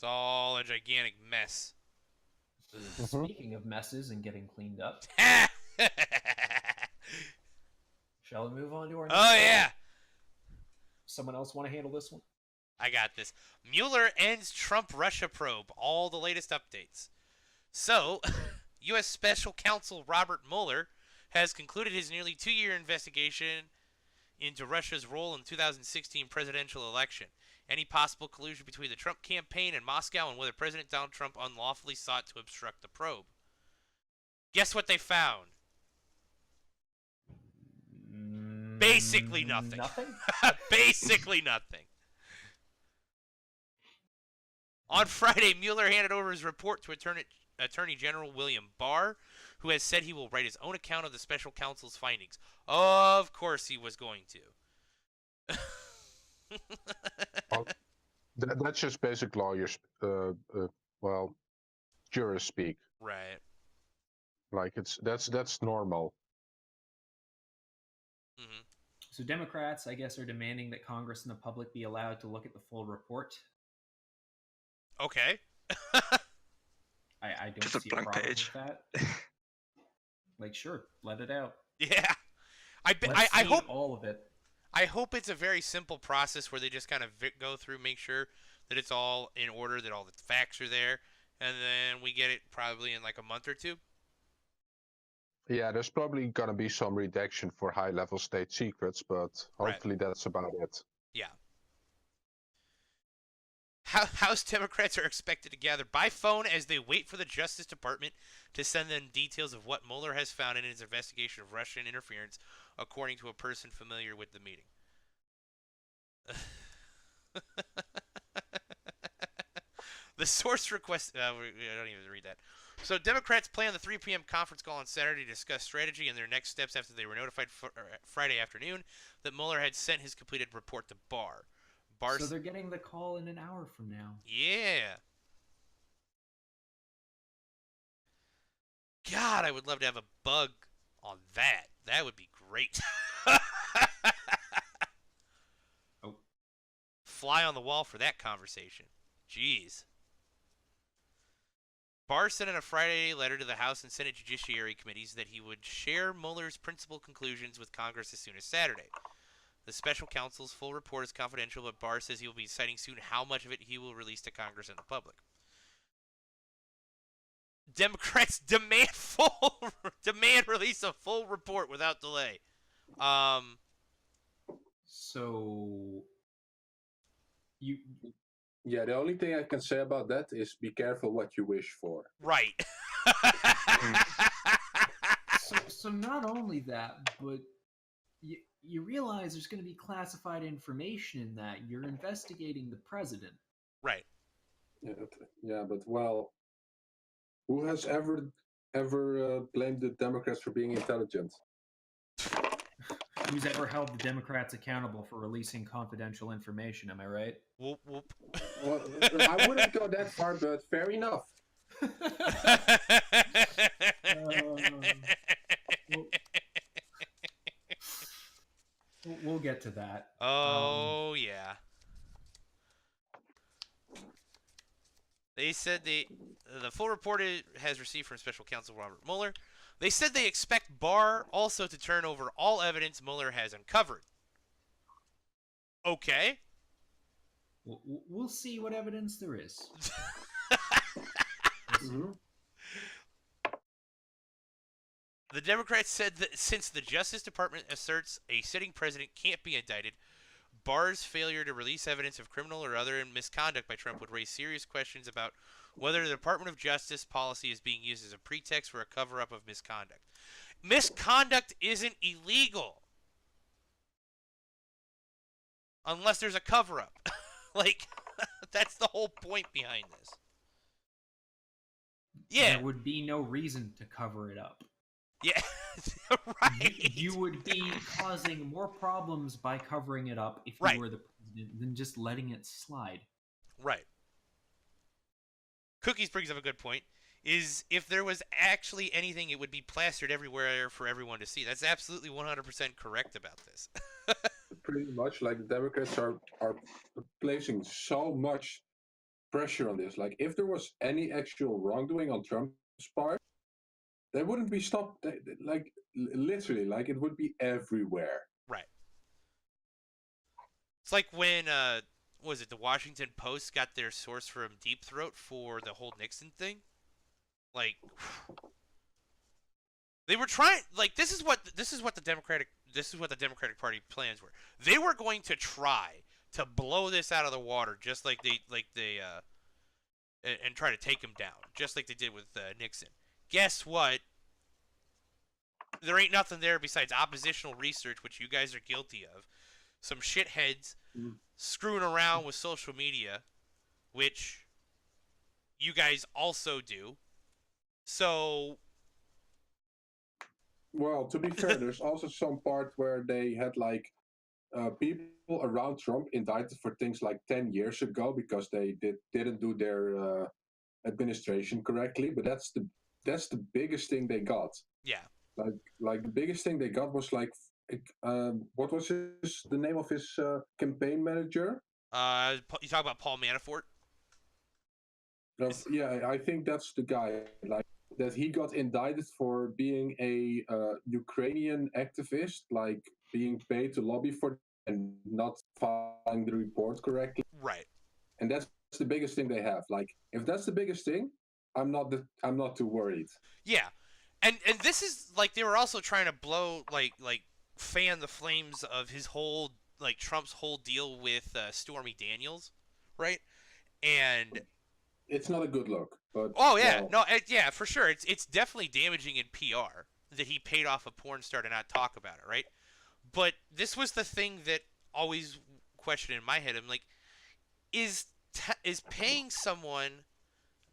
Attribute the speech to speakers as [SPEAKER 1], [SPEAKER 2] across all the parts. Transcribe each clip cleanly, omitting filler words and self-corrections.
[SPEAKER 1] all a gigantic mess.
[SPEAKER 2] Speaking of messes and getting cleaned up, shall we move on to our next
[SPEAKER 1] Oh, yeah.
[SPEAKER 2] Someone else want to handle this one?
[SPEAKER 1] I got this. Mueller ends Trump-Russia probe. All the latest updates. So, U.S. Special Counsel Robert Mueller has concluded his nearly 2-year investigation into Russia's role in the 2016 presidential election, any possible collusion between the Trump campaign and Moscow, and whether President Donald Trump unlawfully sought to obstruct the probe. Guess what they found? Basically nothing.
[SPEAKER 2] Nothing?
[SPEAKER 1] Basically nothing. On Friday, Mueller handed over his report to Attorney General William Barr, who has said he will write his own account of the special counsel's findings. Of course he was going to.
[SPEAKER 3] Well, that's just basic lawyers, jurists speak.
[SPEAKER 1] Right.
[SPEAKER 3] Like that's normal.
[SPEAKER 1] Mm-hmm.
[SPEAKER 2] So Democrats, I guess, are demanding that Congress and the public be allowed to look at the full report.
[SPEAKER 1] Okay.
[SPEAKER 2] I don't
[SPEAKER 4] Just a
[SPEAKER 2] see a
[SPEAKER 4] blank
[SPEAKER 2] problem
[SPEAKER 4] page.
[SPEAKER 2] with that. Like, sure, let it out.
[SPEAKER 1] Yeah.
[SPEAKER 2] Let's
[SPEAKER 1] I
[SPEAKER 2] see
[SPEAKER 1] hope
[SPEAKER 2] all of it.
[SPEAKER 1] I hope it's a very simple process where they just kind of go through, make sure that it's all in order, that all the facts are there, and then we get it probably in like a month or two.
[SPEAKER 3] Yeah, there's probably gonna be some redaction for high-level state secrets, but hopefully that's about it.
[SPEAKER 1] Yeah. House Democrats are expected to gather by phone as they wait for the Justice Department to send them details of what Mueller has found in his investigation of Russian interference, according to a person familiar with the meeting. The source request... I don't even read that. So Democrats plan the 3 p.m. conference call on Saturday to discuss strategy and their next steps after they were notified Friday afternoon that Mueller had sent his completed report to Barr.
[SPEAKER 2] So they're getting the call in an hour from now.
[SPEAKER 1] Yeah. God, I would love to have a bug on that. That would be great.
[SPEAKER 2] Oh.
[SPEAKER 1] Fly on the wall for that conversation. Jeez. Barr sent in a Friday letter to the House and Senate Judiciary Committees that he would share Mueller's principal conclusions with Congress as soon as Saturday. The special counsel's full report is confidential, but Barr says he will be deciding soon how much of it he will release to Congress and the public. Democrats demand release a full report without delay.
[SPEAKER 5] So yeah, the only thing I can say about that is be careful what you wish for.
[SPEAKER 1] Right.
[SPEAKER 2] So not only that, but you realize there's going to be classified information in that. You're investigating the president.
[SPEAKER 1] Right.
[SPEAKER 5] Yeah, but well, who has ever blamed the Democrats for being intelligent?
[SPEAKER 2] Who's ever held the Democrats accountable for releasing confidential information? Am I right?
[SPEAKER 1] Whoop, whoop.
[SPEAKER 5] Well, I wouldn't go that far, but fair enough.
[SPEAKER 2] We'll get to that.
[SPEAKER 1] Oh, yeah. They said the full report has received from Special Counsel Robert Mueller. They said they expect Barr also to turn over all evidence Mueller has uncovered. Okay.
[SPEAKER 2] We'll see what evidence there is.
[SPEAKER 5] Mm-hmm.
[SPEAKER 1] The Democrats said that since the Justice Department asserts a sitting president can't be indicted, Barr's failure to release evidence of criminal or other misconduct by Trump would raise serious questions about whether the Department of Justice policy is being used as a pretext for a cover-up of misconduct. Misconduct isn't illegal unless there's a cover-up. Like, that's the whole point behind this. Yeah.
[SPEAKER 2] There would be no reason to cover it up.
[SPEAKER 1] Yeah, right.
[SPEAKER 2] You would be causing more problems by covering it up if you were the president than just letting it slide.
[SPEAKER 1] Right. Cookies brings up a good point. Is if there was actually anything, it would be plastered everywhere for everyone to see. That's absolutely 100% correct about this.
[SPEAKER 5] Pretty much, like the Democrats are placing so much pressure on this. Like, if there was any actual wrongdoing on Trump's part, they wouldn't be stopped. Like, literally, like it would be everywhere.
[SPEAKER 1] Right. It's like when was it the Washington Post got their source from Deep Throat for the whole Nixon thing? Like they were trying like this is what the Democratic Party plans were. They were going to try to blow this out of the water just like they and try to take him down just like they did with Nixon. Guess what? There ain't nothing there besides oppositional research, which you guys are guilty of. Some shitheads screwing around with social media, which you guys also do. So,
[SPEAKER 5] well, to be fair, there's also some part where they had like people around Trump indicted for things like 10 years ago because they didn't do their administration correctly. But that's the biggest thing they got.
[SPEAKER 1] Yeah.
[SPEAKER 5] Like the biggest thing they got was like, what was the name of his campaign manager?
[SPEAKER 1] You talk about Paul Manafort?
[SPEAKER 5] Yeah, I think that's the guy. Like that he got indicted for being a Ukrainian activist, like being paid to lobby for and not filing the report correctly.
[SPEAKER 1] Right.
[SPEAKER 5] And that's the biggest thing they have. Like if that's the biggest thing, I'm not too worried.
[SPEAKER 1] Yeah. And this is like they were also trying to blow like fan the flames of his whole like Trump's whole deal with Stormy Daniels, right? And
[SPEAKER 5] it's not a good look. But
[SPEAKER 1] oh yeah, yeah, for sure. It's definitely damaging in PR that he paid off a porn star to not talk about it, right? But this was the thing that always questioned in my head. I'm like, is paying someone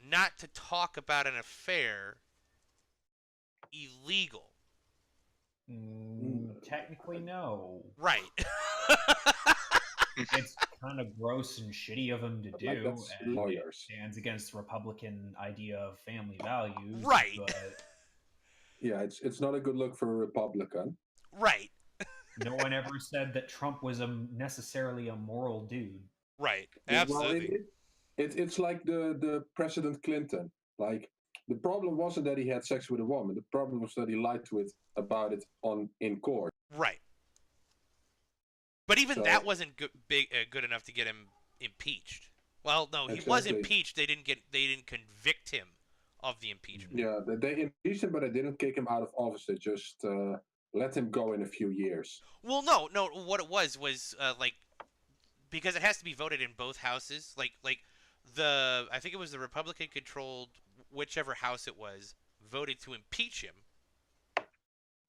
[SPEAKER 1] not to talk about an affair illegal?
[SPEAKER 2] Technically, no.
[SPEAKER 1] Right.
[SPEAKER 2] It's kind of gross and shitty of him to do.
[SPEAKER 5] Like
[SPEAKER 2] and
[SPEAKER 5] lawyers.
[SPEAKER 2] It stands against the Republican idea of family values.
[SPEAKER 1] Right.
[SPEAKER 2] But
[SPEAKER 5] yeah, it's not a good look for a Republican.
[SPEAKER 1] Right.
[SPEAKER 2] No one ever said that Trump was necessarily a moral dude.
[SPEAKER 1] Right. Absolutely.
[SPEAKER 5] Well, it's like the President Clinton. Like the problem wasn't that he had sex with a woman. The problem was that he lied about it in court.
[SPEAKER 1] Right. But even that wasn't good enough to get him impeached. Well, no, he was impeached. They didn't convict him of the impeachment.
[SPEAKER 5] Yeah, they impeached him, but they didn't kick him out of office. They just let him go in a few years.
[SPEAKER 1] Well, no. What it was like because it has to be voted in both houses. Like I think it was the Republican-controlled whichever house it was voted to impeach him.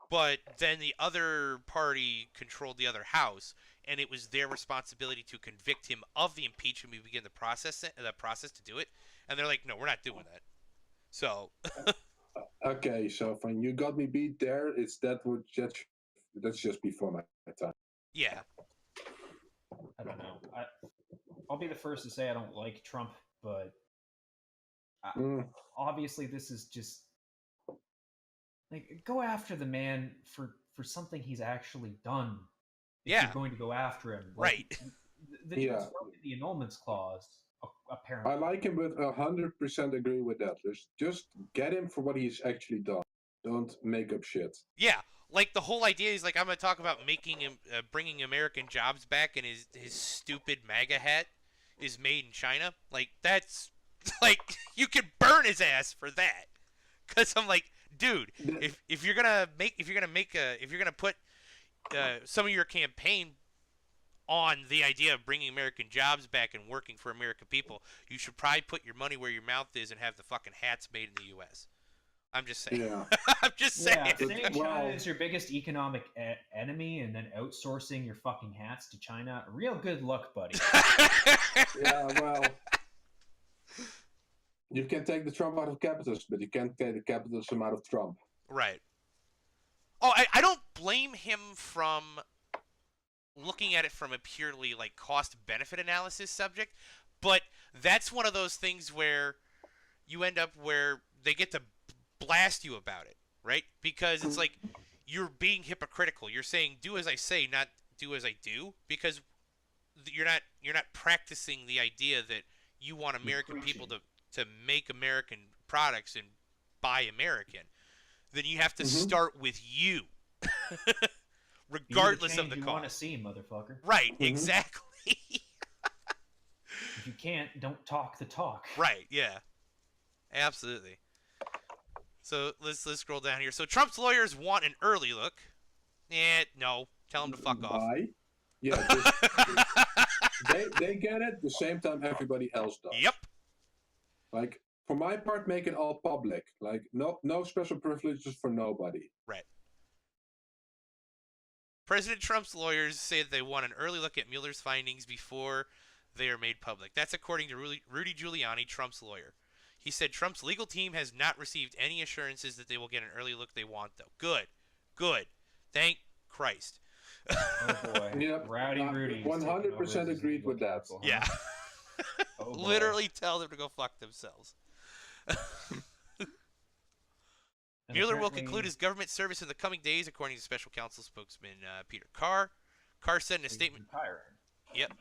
[SPEAKER 1] But then the other party controlled the other house, and it was their responsibility to convict him of the impeachment. We begin the process to do it, and they're like, "No, we're not doing that." So,
[SPEAKER 5] okay, so when you got me beat there, that's just before my time.
[SPEAKER 1] Yeah.
[SPEAKER 2] I don't know. I'll be the first to say I don't like Trump, but obviously this is just. Like, go after the man for something he's actually done. If you're going to go after him.
[SPEAKER 1] Like, right.
[SPEAKER 2] The annulments clause, apparently.
[SPEAKER 5] I like him, but 100% agree with that. Just get him for what he's actually done. Don't make up shit.
[SPEAKER 1] Yeah. Like, the whole idea is, like, I'm going to talk about bringing American jobs back, and his stupid MAGA hat is made in China. Like, that's, like, you can burn his ass for that. Because I'm like, dude, if you're gonna put some of your campaign on the idea of bringing American jobs back and working for American people, you should probably put your money where your mouth is and have the fucking hats made in the U.S. I'm just saying.
[SPEAKER 5] Yeah.
[SPEAKER 1] I'm just saying.
[SPEAKER 2] Yeah, saying China is your biggest economic enemy and then outsourcing your fucking hats to China. Real good luck, buddy.
[SPEAKER 5] Yeah, well. You can take the Trump out of capitalism, but you can't take the capitalism out of Trump.
[SPEAKER 1] Right. Oh, I don't blame him from looking at it from a purely like cost-benefit analysis subject, but that's one of those things where you end up where they get to blast you about it, right? Because it's like you're being hypocritical. You're saying do as I say, not do as I do, because you're not practicing the idea that you want
[SPEAKER 2] You're
[SPEAKER 1] American people
[SPEAKER 2] preaching.
[SPEAKER 1] to make American products and buy American, then you have to
[SPEAKER 5] Mhm.
[SPEAKER 1] start with you,
[SPEAKER 2] Be
[SPEAKER 1] regardless
[SPEAKER 2] the
[SPEAKER 1] of the
[SPEAKER 2] change you want to
[SPEAKER 1] cost.
[SPEAKER 2] see, motherfucker.
[SPEAKER 1] Right,
[SPEAKER 5] Mhm.
[SPEAKER 1] exactly.
[SPEAKER 2] If you can't, don't talk the talk.
[SPEAKER 1] Right, yeah. Absolutely. So let's scroll down here. So Trump's lawyers want an early look. No. Tell him to fuck off.
[SPEAKER 5] Bye. Yeah, they get it the same time everybody else does.
[SPEAKER 1] Yep.
[SPEAKER 5] Like, for my part, make it all public. Like, no special privileges for nobody.
[SPEAKER 1] Right. President Trump's lawyers say that they want an early look at Mueller's findings before they are made public. That's according to Rudy Giuliani, Trump's lawyer. He said Trump's legal team has not received any assurances that they will get an early look they want, though. Good. Good. Thank Christ.
[SPEAKER 2] Oh boy.
[SPEAKER 5] Yep.
[SPEAKER 2] Rowdy Rudy.
[SPEAKER 5] 100% agreed with that.
[SPEAKER 1] Yeah.
[SPEAKER 2] Oh, boy.
[SPEAKER 1] Literally tell them to go fuck themselves.
[SPEAKER 2] And
[SPEAKER 1] Mueller will
[SPEAKER 2] apparently-
[SPEAKER 1] conclude his government service in the coming days, according to special counsel spokesman Peter Carr. Carr said in a statement.
[SPEAKER 2] Retiring.
[SPEAKER 1] Yep.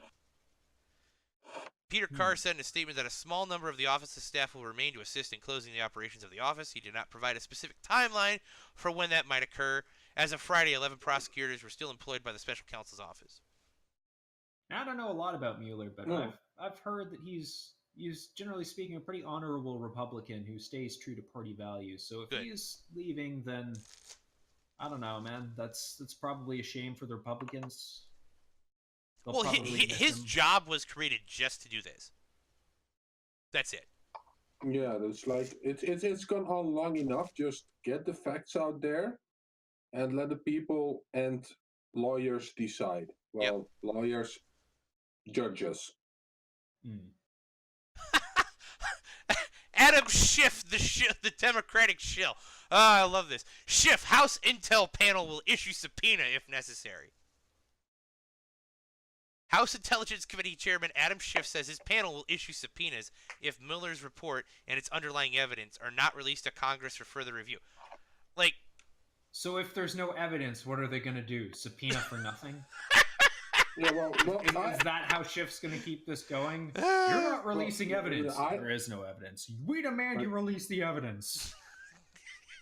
[SPEAKER 1] Peter Carr said in a statement that a small number of the office's staff will remain to assist in closing the operations of the office. He did not provide a specific timeline for when that might occur. As of Friday, 11 prosecutors were still employed by the special counsel's office.
[SPEAKER 2] I don't know a lot about Mueller, but
[SPEAKER 5] No.
[SPEAKER 2] I've heard that he's generally speaking a pretty honorable Republican who stays true to party values. So if
[SPEAKER 1] Good.
[SPEAKER 2] he's leaving, then I don't know, man. That's probably a shame for the Republicans. They'll
[SPEAKER 1] Well,
[SPEAKER 2] probably miss
[SPEAKER 1] his
[SPEAKER 2] him.
[SPEAKER 1] job was created just to do this. That's it.
[SPEAKER 5] Yeah, that's like it's gone on long enough. Just get the facts out there, and let the people and lawyers decide. Well, lawyers, judges.
[SPEAKER 2] Hmm.
[SPEAKER 1] Adam Schiff, the Democratic shill. I love this. Schiff, House Intel panel will issue subpoena if necessary. House Intelligence Committee Chairman Adam Schiff says his panel will issue subpoenas if Mueller's report and its underlying evidence are not released to Congress for further review. Like,
[SPEAKER 2] So if there's no evidence, what are they going to do? Subpoena for nothing?
[SPEAKER 5] Yeah, well,
[SPEAKER 2] Is that how Schiff's going to keep this going? You're not releasing
[SPEAKER 5] well,
[SPEAKER 2] evidence.
[SPEAKER 5] I-
[SPEAKER 2] There is no evidence. We demand you release the evidence.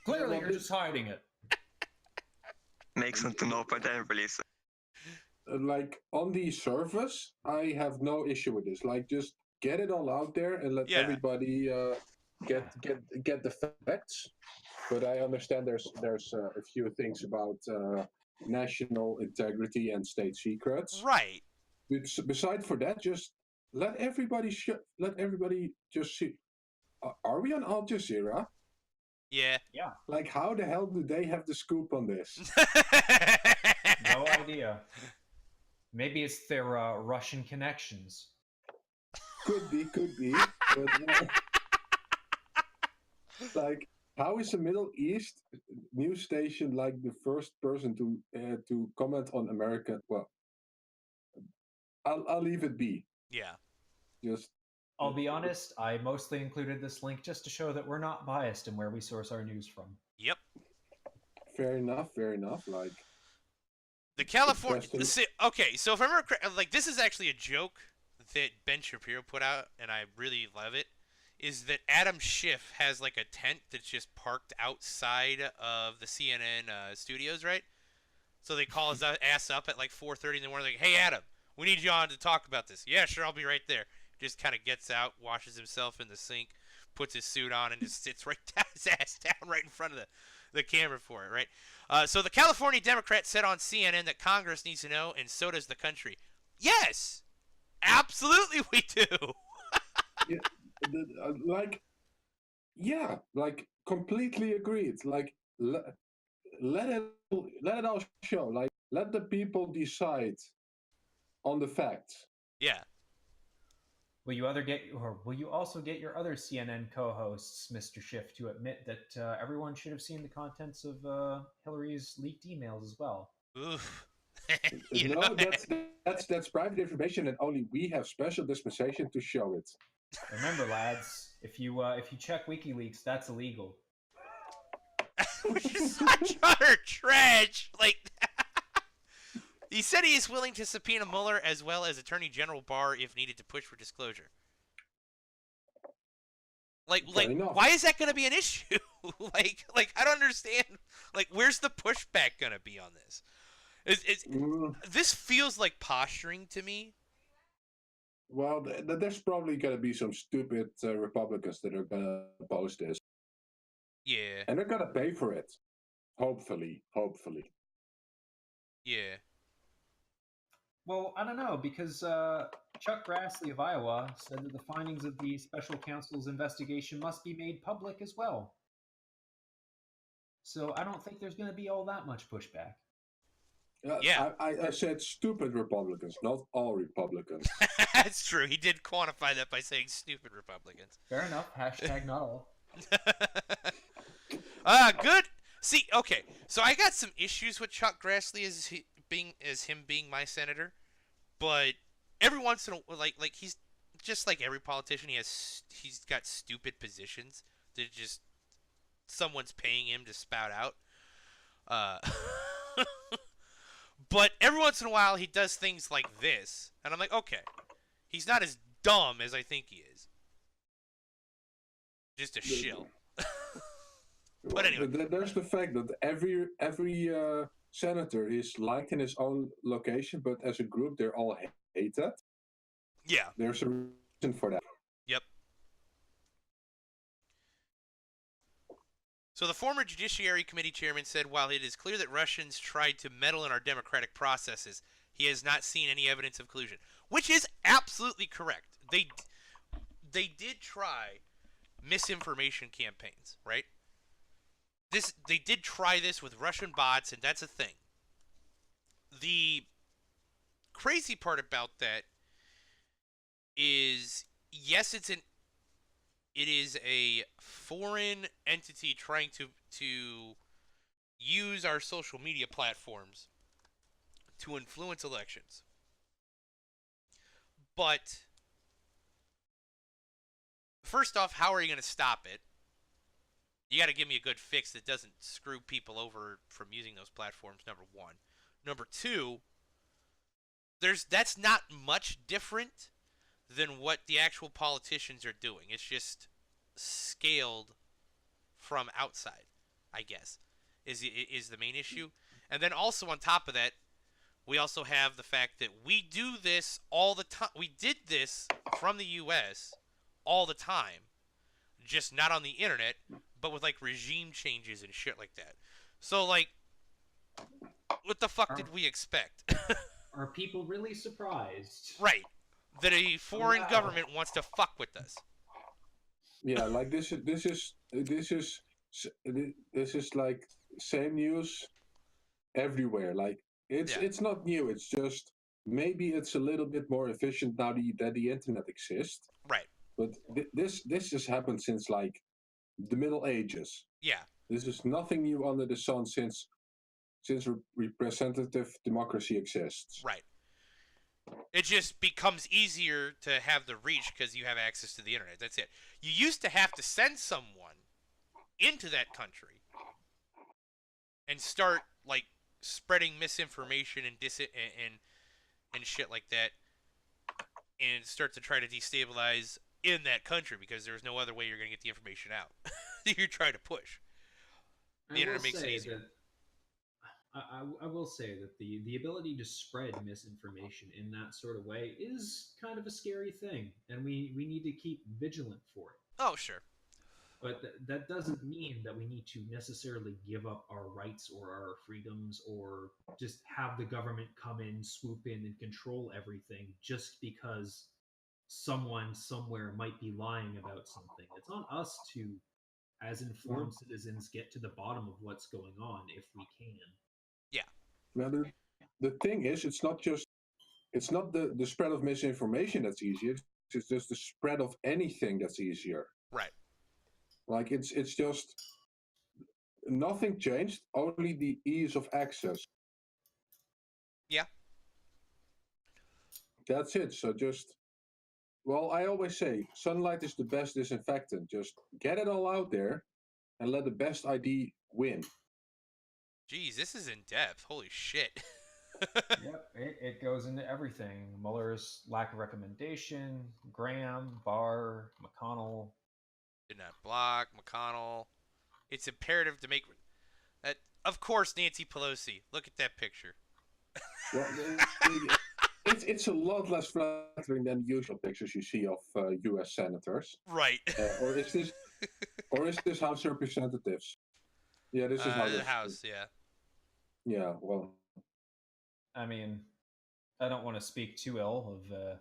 [SPEAKER 2] Clearly,
[SPEAKER 5] well,
[SPEAKER 2] you're just hiding it.
[SPEAKER 4] Make something up and then release it.
[SPEAKER 5] like on the surface, I have no issue with this. Like, just get it all out there and let
[SPEAKER 1] Yeah.
[SPEAKER 5] everybody get the facts. But I understand there's a few things about national integrity and state secrets.
[SPEAKER 1] right.
[SPEAKER 5] Beside for that, just let everybody just see. Are we on Al Jazeera?
[SPEAKER 1] Yeah.
[SPEAKER 5] Like, how the hell do they have the scoop on this?
[SPEAKER 2] No idea. Maybe it's their Russian connections.
[SPEAKER 5] Could be. But, like, how is a Middle East news station like the first person to comment on America? Well, I'll leave it be.
[SPEAKER 1] Yeah.
[SPEAKER 5] Just
[SPEAKER 2] I'll be honest, I mostly included this link just to show that we're not biased in where we source our news from.
[SPEAKER 1] Yep.
[SPEAKER 5] fair enough. Like,
[SPEAKER 1] The California.
[SPEAKER 5] Interesting.
[SPEAKER 1] Okay, so if I remember correctly, like, this is actually a joke that Ben Shapiro put out, and I really love it. Is that Adam Schiff has like a tent that's just parked outside of the CNN studios, right? So they call his ass up at like 4:30 in the morning, like, "Hey Adam, we need you on to talk about this." "Yeah, sure, I'll be right there." Just kind of gets out, washes himself in the sink, puts his suit on, and just sits right down his ass down right in front of the camera for it, right? So the California Democrat said on CNN that Congress needs to know, and so does the country. Yes, absolutely we do.
[SPEAKER 5] like, yeah, like, completely agreed. Like, let it all show. Like, let the people decide on the facts.
[SPEAKER 1] Yeah.
[SPEAKER 2] Will you also get your other CNN co-hosts, Mr. Schiff, to admit that everyone should have seen the contents of Hillary's leaked emails as well?
[SPEAKER 1] Oof.
[SPEAKER 5] No, that's private information, and only we have special dispensation to show it.
[SPEAKER 2] Remember, lads, if you check WikiLeaks, that's illegal.
[SPEAKER 1] Which is such utter trash. Like, he said he is willing to subpoena Mueller as well as Attorney General Barr if needed to push for disclosure.
[SPEAKER 5] Fair enough.
[SPEAKER 1] why is that going to be an issue? like I don't understand. Like, where's the pushback going to be on this? This feels like posturing to me.
[SPEAKER 5] Well, there's probably going to be some stupid Republicans that are going to oppose this.
[SPEAKER 1] Yeah.
[SPEAKER 5] And they're going to pay for it. Hopefully.
[SPEAKER 1] Yeah.
[SPEAKER 2] Well, I don't know, because Chuck Grassley of Iowa said that the findings of the special counsel's investigation must be made public as well. So I don't think there's going to be all that much pushback.
[SPEAKER 1] Yeah.
[SPEAKER 5] I said stupid Republicans, not all Republicans.
[SPEAKER 1] That's true. He did quantify that by saying stupid Republicans.
[SPEAKER 2] Fair enough. Hashtag not all.
[SPEAKER 1] Good. See, okay. So I got some issues with Chuck Grassley as him being my senator, but every once in a like he's just like every politician. He's got stupid positions that just someone's paying him to spout out. But every once in a while he does things like this, and I'm like, okay, he's not as dumb as I think he is. Just a shill. But anyway,
[SPEAKER 5] there's the fact that every senator is liked in his own location, but as a group they're all hated.
[SPEAKER 1] Yeah.
[SPEAKER 5] There's a reason for that.
[SPEAKER 1] Yep. So the former Judiciary Committee chairman said while it is clear that Russians tried to meddle in our democratic processes, he has not seen any evidence of collusion, which is absolutely correct. They did try misinformation campaigns, right? They did try this with Russian bots, and that's a thing. The crazy part about that is, yes, it is a foreign entity trying to use our social media platforms to influence elections. But first off, how are you going to stop it? You got to give me a good fix that doesn't screw people over from using those platforms, number one. Number two, that's not much different than what the actual politicians are doing. It's just scaled from outside, I guess, is the main issue. And then also on top of that, we also have the fact that we do this all the time. We did this from the U.S. all the time, just not on the internet, but with like regime changes and shit like that. So like, what the fuck did we expect?
[SPEAKER 2] Are people really surprised?
[SPEAKER 1] Right. That a foreign government wants to fuck with us.
[SPEAKER 5] Yeah, like this is like same news everywhere. Like it's not new. It's just maybe it's a little bit more efficient now that the internet exists.
[SPEAKER 1] Right.
[SPEAKER 5] But this just happened since like the Middle Ages.
[SPEAKER 1] Yeah.
[SPEAKER 5] This is nothing new under the sun since representative democracy exists.
[SPEAKER 1] Right. It just becomes easier to have the reach because you have access to the internet. That's it. You used to have to send someone into that country and start like spreading misinformation and and shit like that, and start to try to destabilize in that country because there's no other way you're going to get the information out that you're trying to push. The internet makes it easier.
[SPEAKER 2] I will say that the ability to spread misinformation in that sort of way is kind of a scary thing, and we need to keep vigilant for it.
[SPEAKER 1] Oh, sure.
[SPEAKER 2] But that doesn't mean that we need to necessarily give up our rights or our freedoms or just have the government come in, swoop in, and control everything just because someone somewhere might be lying about something. It's on us to, as informed citizens, get to the bottom of what's going on if we can.
[SPEAKER 1] Yeah.
[SPEAKER 5] Now the thing is, it's not the spread of misinformation that's easier. It's just the spread of anything that's easier.
[SPEAKER 1] Right.
[SPEAKER 5] Like it's just nothing changed, only the ease of access.
[SPEAKER 1] Yeah.
[SPEAKER 5] That's it. So just, well, I always say sunlight is the best disinfectant. Just get it all out there and let the best ID win.
[SPEAKER 1] Jeez, this is in depth. Holy shit.
[SPEAKER 2] Yep, it goes into everything. Mueller's lack of recommendation, Graham, Barr, McConnell.
[SPEAKER 1] Did not block McConnell. It's imperative to make that. Of course, Nancy Pelosi. Look at that picture.
[SPEAKER 5] Well, it's a lot less flattering than the usual pictures you see of U.S. senators.
[SPEAKER 1] Right.
[SPEAKER 5] Or is this House Representatives? Yeah, this is
[SPEAKER 1] the House. Yeah.
[SPEAKER 5] Yeah. Well,
[SPEAKER 2] I mean, I don't want to speak too ill of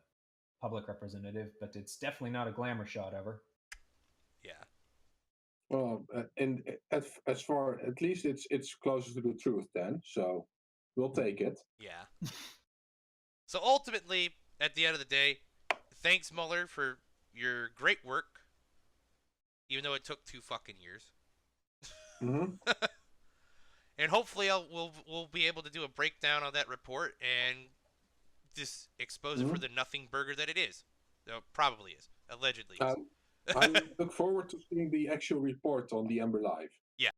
[SPEAKER 2] public representative, but it's definitely not a glamour shot ever.
[SPEAKER 1] Yeah.
[SPEAKER 5] well, and as far at least it's closer to the truth then. So we'll take it.
[SPEAKER 1] Yeah. So ultimately, at the end of the day, thanks Mueller for your great work, even though it took 2 fucking years.
[SPEAKER 5] Mm-hmm.
[SPEAKER 1] And hopefully, we'll be able to do a breakdown on that report and just expose it for the nothing burger that it is. Probably is. Allegedly is.
[SPEAKER 5] I look forward to seeing the actual report on the Ember Live.